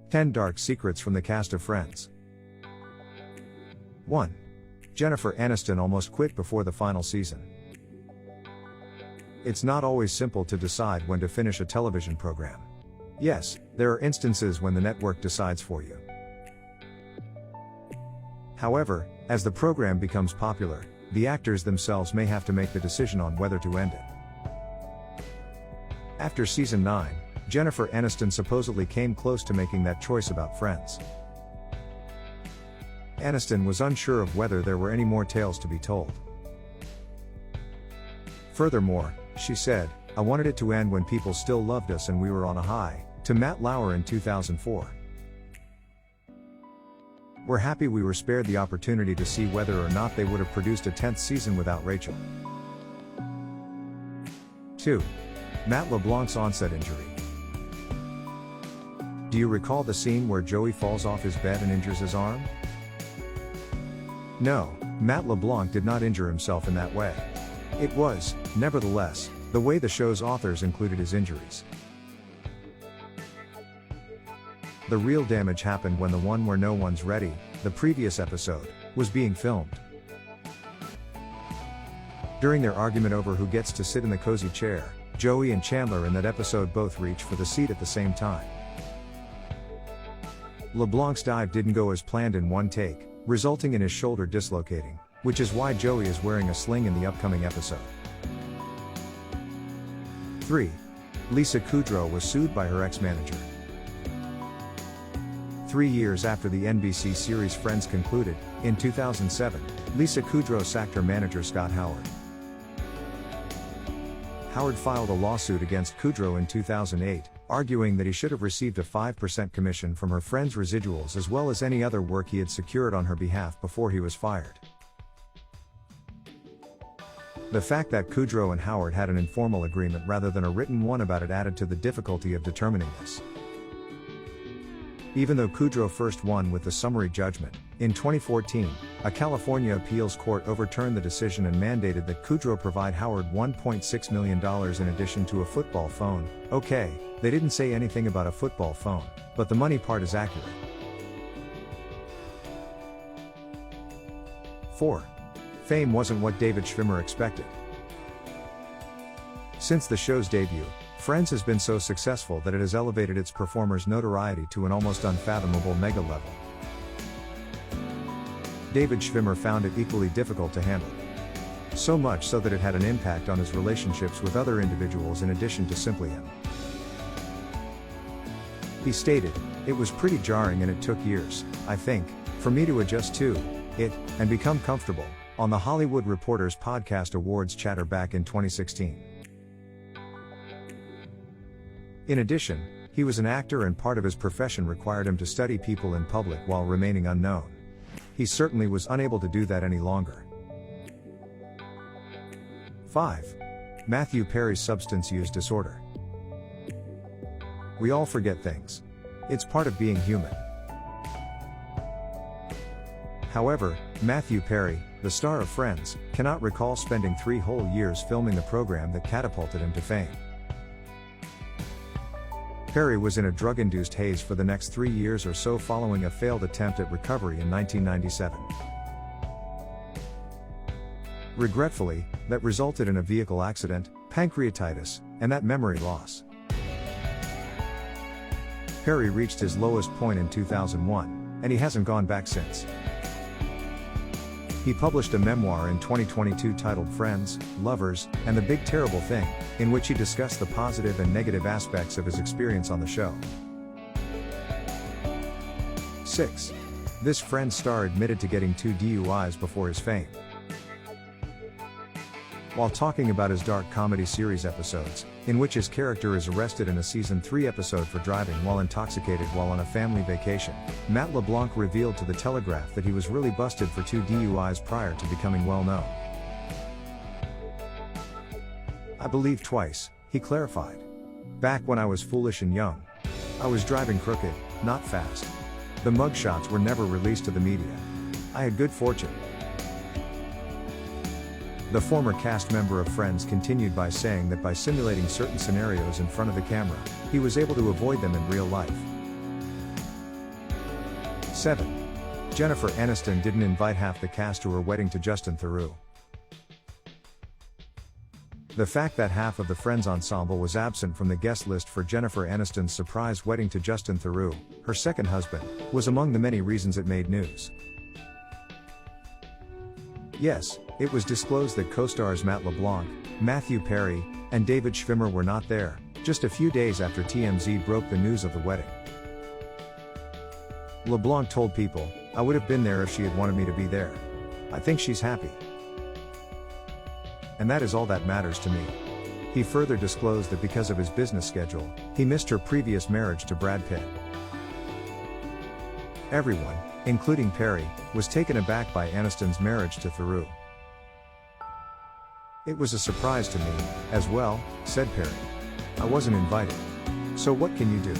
10 Dark Secrets from the Cast of Friends. 1. Jennifer Aniston almost quit before the final season. It's not always simple to decide when to finish a television program. Yes, there are instances when the network decides for you. However, as the program becomes popular, the actors themselves may have to make the decision on whether to end it. After season 9, Jennifer Aniston supposedly came close to making that choice about Friends. Aniston was unsure of whether there were any more tales to be told. Furthermore, she said, "I wanted it to end when people still loved us and we were on a high," to Matt Lauer in 2004. "We're happy we were spared the opportunity to see whether or not they would have produced a 10th season without Rachel." 2. Matt LeBlanc's onset injury. Do you recall the scene where Joey falls off his bed and injures his arm? No, Matt LeBlanc did not injure himself in that way. It was, nevertheless, the way the show's authors included his injuries. The real damage happened when the one where no one's ready, the previous episode, was being filmed. During their argument over who gets to sit in the cozy chair, Joey and Chandler in that episode both reach for the seat at the same time. LeBlanc's dive didn't go as planned in one take, resulting in his shoulder dislocating, which is why Joey is wearing a sling in the upcoming episode. 3. Lisa Kudrow was sued by her ex-manager. 3 years after the NBC series Friends concluded, in 2007, Lisa Kudrow sacked her manager Scott Howard. Howard filed a lawsuit against Kudrow in 2008, arguing that he should have received a 5% commission from her Friends residuals as well as any other work he had secured on her behalf before he was fired. The fact that Kudrow and Howard had an informal agreement rather than a written one about it added to the difficulty of determining this. Even though Kudrow first won with the summary judgment, in 2014, a California appeals court overturned the decision and mandated that Kudrow provide Howard $1.6 million in addition to a football phone. Okay, they didn't say anything about a football phone, but the money part is accurate. 4. Fame wasn't what David Schwimmer expected. Since the show's debut, Friends has been so successful that it has elevated its performers' notoriety to an almost unfathomable mega level. David Schwimmer found it equally difficult to handle. So much so that it had an impact on his relationships with other individuals in addition to simply him. He stated, "It was pretty jarring and it took years, I think, for me to adjust to it and become comfortable," on the Hollywood Reporter's Podcast Awards chatter back in 2016. In addition, he was an actor and part of his profession required him to study people in public while remaining unknown. He certainly was unable to do that any longer. 5. Matthew Perry's substance use disorder. We all forget things. It's part of being human. However, Matthew Perry, the star of Friends, cannot recall spending 3 whole years filming the program that catapulted him to fame. Perry was in a drug-induced haze for the next 3 years or so following a failed attempt at recovery in 1997. Regretfully, that resulted in a vehicle accident, pancreatitis, and that memory loss. Perry reached his lowest point in 2001, and he hasn't gone back since. He published a memoir in 2022 titled Friends, Lovers, and the Big Terrible Thing, in which he discussed the positive and negative aspects of his experience on the show. 6. This Friends star admitted to getting 2 DUIs before his fame. While talking about his dark comedy series episodes, in which his character is arrested in a season 3 episode for driving while intoxicated while on a family vacation, Matt LeBlanc revealed to The Telegraph that he was really busted for 2 DUIs prior to becoming well known. "I believe twice," he clarified. "Back when I was foolish and young. I was driving crooked, not fast. The mugshots were never released to the media. I had good fortune." The former cast member of Friends continued by saying that by simulating certain scenarios in front of the camera, he was able to avoid them in real life. 7. Jennifer Aniston didn't invite half the cast to her wedding to Justin Theroux. The fact that half of the Friends ensemble was absent from the guest list for Jennifer Aniston's surprise wedding to Justin Theroux, her second husband, was among the many reasons it made news. Yes, it was disclosed that co-stars Matt LeBlanc, Matthew Perry, and David Schwimmer were not there, just a few days after TMZ broke the news of the wedding. LeBlanc told People, "I would have been there if she had wanted me to be there. I think she's happy. And that is all that matters to me." He further disclosed that because of his business schedule, he missed her previous marriage to Brad Pitt. Everyone, including Perry, was taken aback by Aniston's marriage to Theroux. "It was a surprise to me, as well," said Perry. "I wasn't invited. So what can you do?"